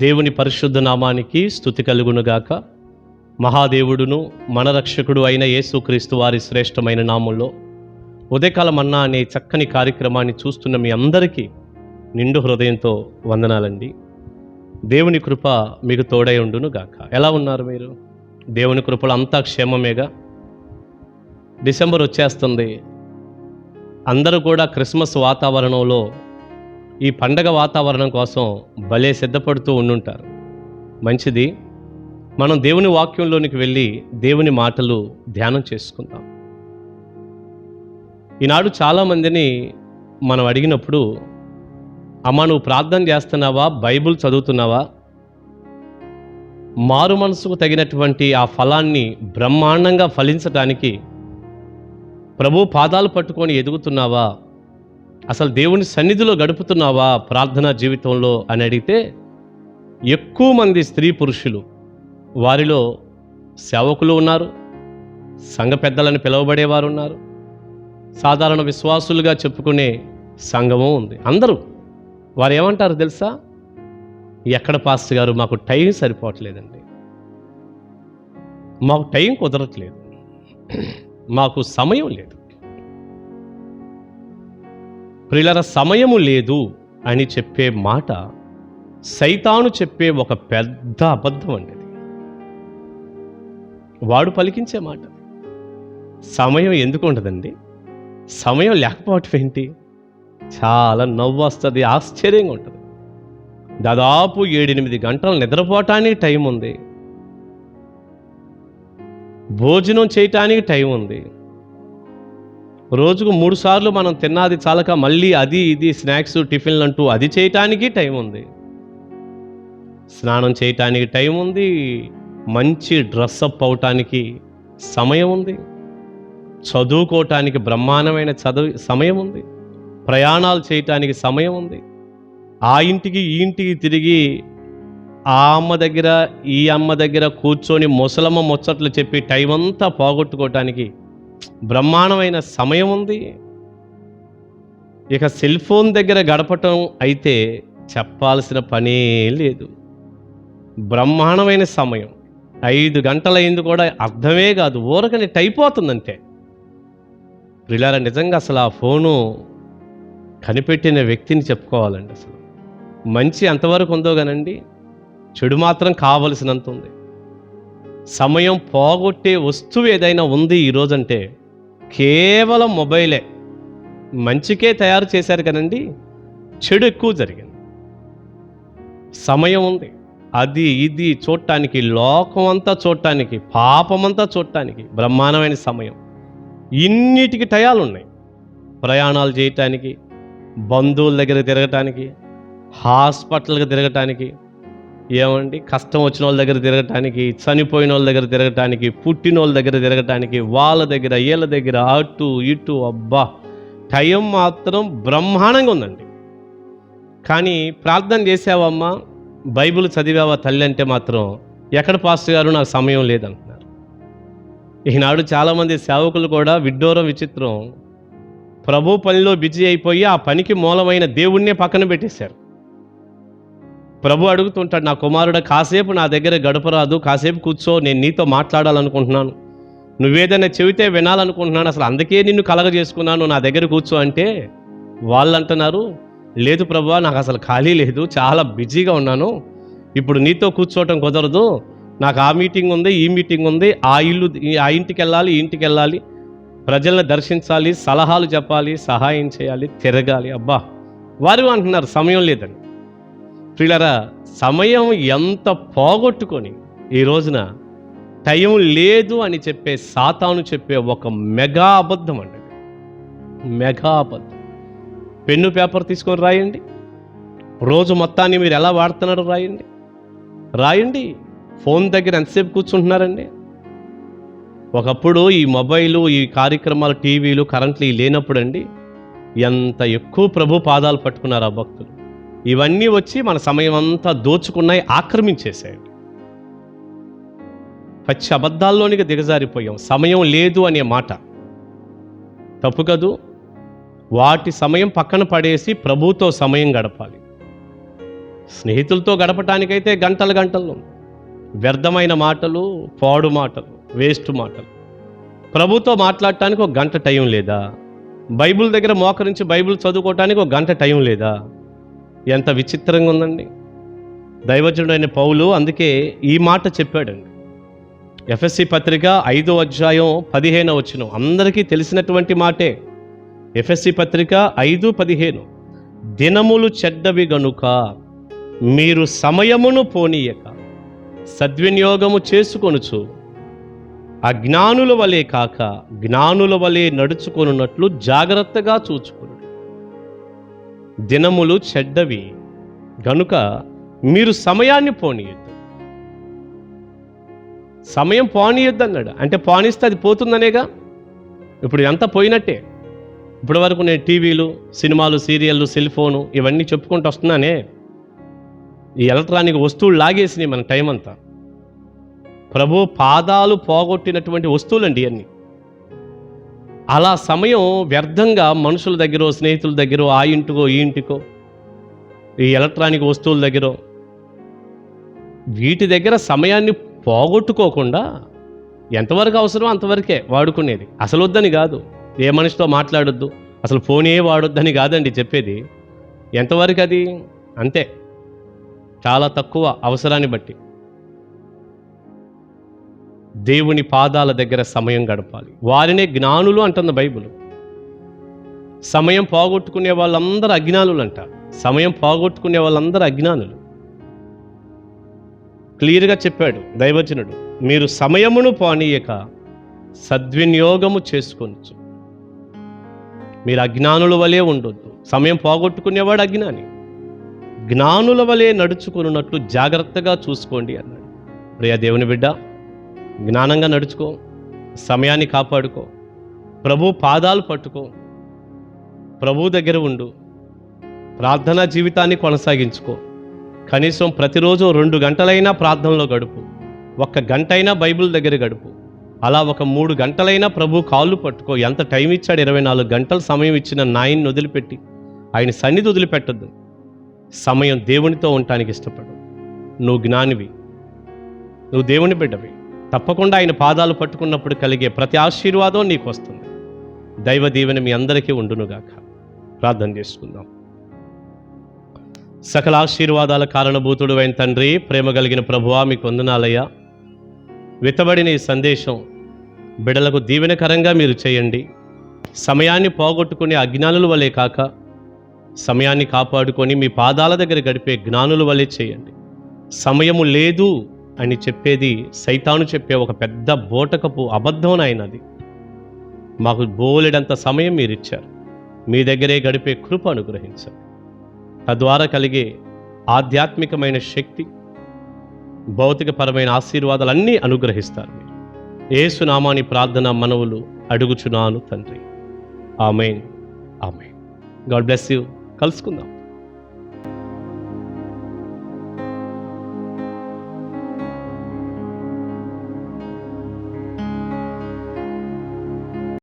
దేవుని పరిశుద్ధ నామానికి స్తుతి కలుగునుగాక. మహాదేవుడును మన రక్షకుడు అయిన యేసుక్రీస్తు వారి శ్రేష్టమైన నామంలో ఉదయకాల మన్నా అనే చక్కని కార్యక్రమాన్ని చూస్తున్న మీ అందరికీ నిండు హృదయంతో వందనాలండి. దేవుని కృప మీకు తోడై ఉండును గాక. ఎలా ఉన్నారు మీరు? దేవుని కృపలో అంతా క్షేమమేగా. డిసెంబర్ వచ్చేస్తుంది. అందరూ కూడా క్రిస్మస్ వాతావరణంలో, ఈ పండగ వాతావరణం కోసం భలే సిద్ధపడుతూ ఉండుంటారు. మంచిది. మనం దేవుని వాక్యంలోనికి వెళ్ళి దేవుని మాటలు ధ్యానం చేసుకుందాం. ఈనాడు చాలామందిని మనం అడిగినప్పుడు, అమ్మ నువ్వు ప్రార్థన చేస్తున్నావా, బైబిల్ చదువుతున్నావా, మారు మనసుకు తగినటువంటి ఆ ఫలాన్ని బ్రహ్మాండంగా ఫలించటానికి ప్రభు పాదాలు పట్టుకొని ఎదుగుతున్నావా, అసలు దేవుని సన్నిధిలో గడుపుతున్నావా ప్రార్థనా జీవితంలో అని అడిగితే, ఎక్కువ మంది స్త్రీ పురుషులు, వారిలో సేవకులు ఉన్నారు, సంఘ పెద్దలని పిలువబడేవారు ఉన్నారు, సాధారణ విశ్వాసులుగా చెప్పుకునే సంఘము ఉంది. అందరూ వారు ఏమంటారు తెలుసా? ఎక్కడ పాస్టర్ గారు, మాకు టైం సరిపోవట్లేదండి, మాకు టైం కుదరట్లేదు, మాకు సమయం లేదు. ప్రియులారా, సమయము లేదు అని చెప్పే మాట సైతాను చెప్పే ఒక పెద్ద అబద్ధం అండి. వాడు పలికించే మాట. సమయం ఎందుకు ఉండదండి? సమయం లేకపోవటం ఏంటి? చాలా నవ్వు వస్తుంది, ఆశ్చర్యంగా ఉంటుంది. దాదాపు 7-8 గంటలు నిద్రపోవటానికి టైం ఉంది, భోజనం చేయటానికి టైం ఉంది, రోజుకు 3 సార్లు మనం తిన్నది చాలక మళ్ళీ అది ఇది స్నాక్స్ టిఫిన్లు అంటూ అది చేయటానికి టైం ఉంది, స్నానం చేయటానికి టైం ఉంది, మంచి డ్రెస్అప్ అవటానికి సమయం ఉంది, చదువుకోవటానికి బ్రహ్మాండమైన సమయం ఉంది, ప్రయాణాలు చేయటానికి సమయం ఉంది, ఆ ఇంటికి ఈ ఇంటికి తిరిగి ఆ అమ్మ దగ్గర ఈ అమ్మ దగ్గర కూర్చొని ముసలమ్మ ముచ్చట్లు చెప్పి టైం అంతా పోగొట్టుకోవటానికి బ్రహ్మాండమైన సమయం ఉంది. ఇక సెల్ ఫోన్ దగ్గర గడపటం అయితే చెప్పాల్సిన పనే లేదు. బ్రహ్మాండమైన సమయం. 5 గంటలైంది కూడా అర్థమే కాదు, ఊరకని అయిపోతుందంటే. ప్రియులారా, నిజంగా అసలు ఆ ఫోను కనిపెట్టిన వ్యక్తిని చెప్పుకోవాలండి. అసలు మంచి ఎంతవరకు ఉందో కానండి, చెడు మాత్రం కావలసినంత ఉంది. సమయం పోగొట్టే వస్తువు ఏదైనా ఉంది ఈరోజంటే కేవలం మొబైలే. మంచికే తయారు చేశారు కానండి, చెడు ఎక్కువ జరిగింది. సమయం ఉంది, అది ఇది చూడటానికి, లోకం అంతా చూడటానికి, పాపమంతా చూడటానికి బ్రహ్మాండమైన సమయం. ఇన్నిటికి టయాలు ఉన్నాయి. ప్రయాణాలు చేయటానికి, బంధువుల దగ్గర తిరగటానికి, హాస్పిటల్కి తిరగటానికి, ఏమండి కష్టం వచ్చిన వాళ్ళ దగ్గర తిరగటానికి, చనిపోయిన వాళ్ళ దగ్గర తిరగటానికి, పుట్టిన వాళ్ళ దగ్గర తిరగటానికి, వాళ్ళ దగ్గర వీళ్ళ దగ్గర అటు ఇటు. అబ్బా, టైం మాత్రం బ్రహ్మాండంగా ఉందండి. కానీ ప్రార్థన చేసావమ్మా, బైబిల్ చదివావా తల్లి అంటే మాత్రం, ఎక్కడ పాస్టర్ గారు నాకు సమయం లేదంటున్నారు. ఈనాడు చాలామంది సేవకులు కూడా విడ్డూరం విచిత్రం, ప్రభు పనిలో బిజీ అయిపోయి ఆ పనికి మూలమైన దేవుణ్ణే పక్కన పెట్టేశారు. ప్రభు అడుగుతుంటాడు, నా కుమారుడు కాసేపు నా దగ్గర గడపరాదు, కాసేపు కూర్చో, నేను నీతో మాట్లాడాలనుకుంటున్నాను, నువ్వేదైనా చెబితే వినాలనుకుంటున్నాను, అసలు అందుకే నిన్ను కలగజేసుకున్నాను, నా దగ్గర కూర్చో అంటే వాళ్ళు అంటున్నారు, లేదు ప్రభువా, నాకు అసలు ఖాళీ లేదు, చాలా బిజీగా ఉన్నాను, ఇప్పుడు నీతో కూర్చోవటం కుదరదు, నాకు ఆ మీటింగ్ ఉంది, ఈ మీటింగ్ ఉంది, ఆ ఇంటికి వెళ్ళాలి, ఈ ఇంటికి వెళ్ళాలి, ప్రజలను దర్శించాలి, సలహాలు చెప్పాలి, సహాయం చేయాలి, తిరగాలి. అబ్బా, వారు అంటున్నారు సమయం లేదని. ప్రియులారా, సమయం ఎంత పోగొట్టుకొని ఈ రోజున టైం లేదు అని చెప్పే సాతాను చెప్పే ఒక మెగా అబద్ధం అండి, మెగా అబద్ధం. పెన్ను పేపర్ తీసుకొని రాయండి, రోజు మొత్తాన్ని మీరు ఎలా వాడుతున్నారో రాయండి. ఫోన్ దగ్గర ఎంతసేపు కూర్చుంటున్నారండి? ఒకప్పుడు ఈ మొబైలు, ఈ కార్యక్రమాలు, టీవీలు, కరెంట్లు లేనప్పుడు అండి, ఎంత ఎక్కువ ప్రభు పాదాలు పట్టుకున్నారు ఆ భక్తులు. ఇవన్నీ వచ్చి మన సమయం అంతా దోచుకున్నాయి, ఆక్రమించేసాయండి. పచ్చి అబద్ధాల్లోనికి దిగజారిపోయాం. సమయం లేదు అనే మాట తప్పు కదూ. వాటి సమయం పక్కన పడేసి ప్రభుతో సమయం గడపాలి. స్నేహితులతో గడపటానికైతే గంటలు గంటలు, వ్యర్థమైన మాటలు, పాడు మాటలు, వేస్ట్ మాటలు. ప్రభుతో మాట్లాడటానికి ఒక గంట టైం లేదా? బైబిల్ దగ్గర మోకరించి బైబిల్ చదువుకోవటానికి ఒక గంట టైం లేదా? ఎంత విచిత్రంగా ఉందండి. దైవజనుడైన పౌలు అందుకే ఈ మాట చెప్పాడండి. ఎఫెసీ పత్రిక 5వ అధ్యాయం 15వ వచనం అందరికీ తెలిసినటువంటి మాటే. ఎఫెసీ పత్రిక 5:15, దినములు చెడ్డవి గనుక మీరు సమయమును పోనీయక సద్వినియోగము చేసుకొనుచు అజ్ఞానుల వలె కాక జ్ఞానుల వలె నడుచుకొనున్నట్లు జాగ్రత్తగా చూచుకొను. దినములు చెడ్డవి గనుక మీరు సమయాన్ని పోనీయద్దు. సమయం పోనీయద్దు అన్నాడు. అంటే పోనిస్తే అది పోతుందనేగా. ఇప్పుడు ఎంత పోయినట్టే. ఇప్పటి వరకు నేను టీవీలు, సినిమాలు, సీరియళ్ళు, సెల్ ఫోను ఇవన్నీ చెప్పుకుంటూ వస్తున్నానే. ఈ ఎలక్ట్రానిక్ వస్తువులు లాగేసినాయి మన టైం అంతా. ప్రభు పాదాలు పోగొట్టినటువంటి వస్తువులండి ఇవన్నీ. అలా సమయం వ్యర్థంగా మనుషుల దగ్గర, స్నేహితుల దగ్గర, ఆ ఇంటికో ఈ ఇంటికో, ఈ ఎలక్ట్రానిక్ వస్తువుల దగ్గర, వీటి దగ్గర సమయాన్ని పోగొట్టుకోకుండా ఎంతవరకు అవసరమో అంతవరకే వాడుకునేది. అసలు వద్దని కాదు, ఏ మనిషితో మాట్లాడొద్దు, అసలు ఫోనే వాడొద్దని కాదండి చెప్పేది. ఎంతవరకు అది అంతే, చాలా తక్కువ అవసరాన్ని బట్టి. దేవుని పాదాల దగ్గర సమయం గడపాలి. వారినే జ్ఞానులు అంటుంది బైబిల్. సమయం పోగొట్టుకునే వాళ్ళందరూ అజ్ఞానులు అంట. సమయం పోగొట్టుకునే వాళ్ళందరూ అజ్ఞానులు. క్లియర్గా చెప్పాడు దైవజనుడు, మీరు సమయమును పోనీయక సద్వినియోగము చేసుకోవచ్చు. మీరు అజ్ఞానుల వలె ఉండొద్దు. సమయం పోగొట్టుకునేవాడు అజ్ఞాని. జ్ఞానుల వలె నడుచుకున్నట్లు జాగ్రత్తగా చూసుకోండి అన్నాడు. ప్రియ దేవుని బిడ్డ, జ్ఞానంగా నడుచుకో, సమయాన్ని కాపాడుకో, ప్రభు పాదాలు పట్టుకో, ప్రభు దగ్గర ఉండు, ప్రార్థనా జీవితాన్ని కొనసాగించుకో. కనీసం ప్రతిరోజు 2 గంటలైనా ప్రార్థనలో గడుపు, 1 గంట అయినా బైబిల్ దగ్గర గడుపు. అలా ఒక 3 గంటలైనా ప్రభు కాళ్ళు పట్టుకో. ఎంత టైం ఇచ్చాడు? 24 గంటలు సమయం ఇచ్చిన నాయన్ని వదిలిపెట్టి ఆయన సన్నిధి వదిలిపెట్టద్దు. సమయం దేవునితో ఉండటానికి ఇష్టపడు. నువ్వు జ్ఞానివి, నువ్వు దేవుని బిడ్డవి. తప్పకుండా ఆయన పాదాలు పట్టుకున్నప్పుడు కలిగే ప్రతి ఆశీర్వాదం నీకు వస్తుంది. దైవ దీవెన మీ అందరికీ ఉండునుగాక. ప్రార్థన చేసుకుందాం. సకల ఆశీర్వాదాల కారణభూతుడు అయిన తండ్రి, ప్రేమ కలిగిన ప్రభువా, మీకు వందనాలయ్యా. విత్తబడిన ఈ సందేశం బిడలకు దీవెనకరంగా మీరు చేయండి. సమయాన్ని పోగొట్టుకునే అజ్ఞానుల వలె కాక సమయాన్ని కాపాడుకొని మీ పాదాల దగ్గర గడిపే జ్ఞానుల వలె చేయండి. సమయము లేదు అని చెప్పేది సైతాను చెప్పే ఒక పెద్ద బోటకపు అబద్ధం అయినది. మాకు బోలెడంత సమయం మీరు ఇచ్చారు. మీ దగ్గరే గడిపే కృప అనుగ్రహించండి. తద్వారా కలిగే ఆధ్యాత్మికమైన శక్తి, భౌతికపరమైన ఆశీర్వాదాలన్నీ అనుగ్రహిస్తారు మీరు. యేసు నామాని ప్రార్థన మనవులు అడుగుచున్నాను తండ్రి. ఆమేన్, ఆమేన్. God bless you. కలుసుకుందాం.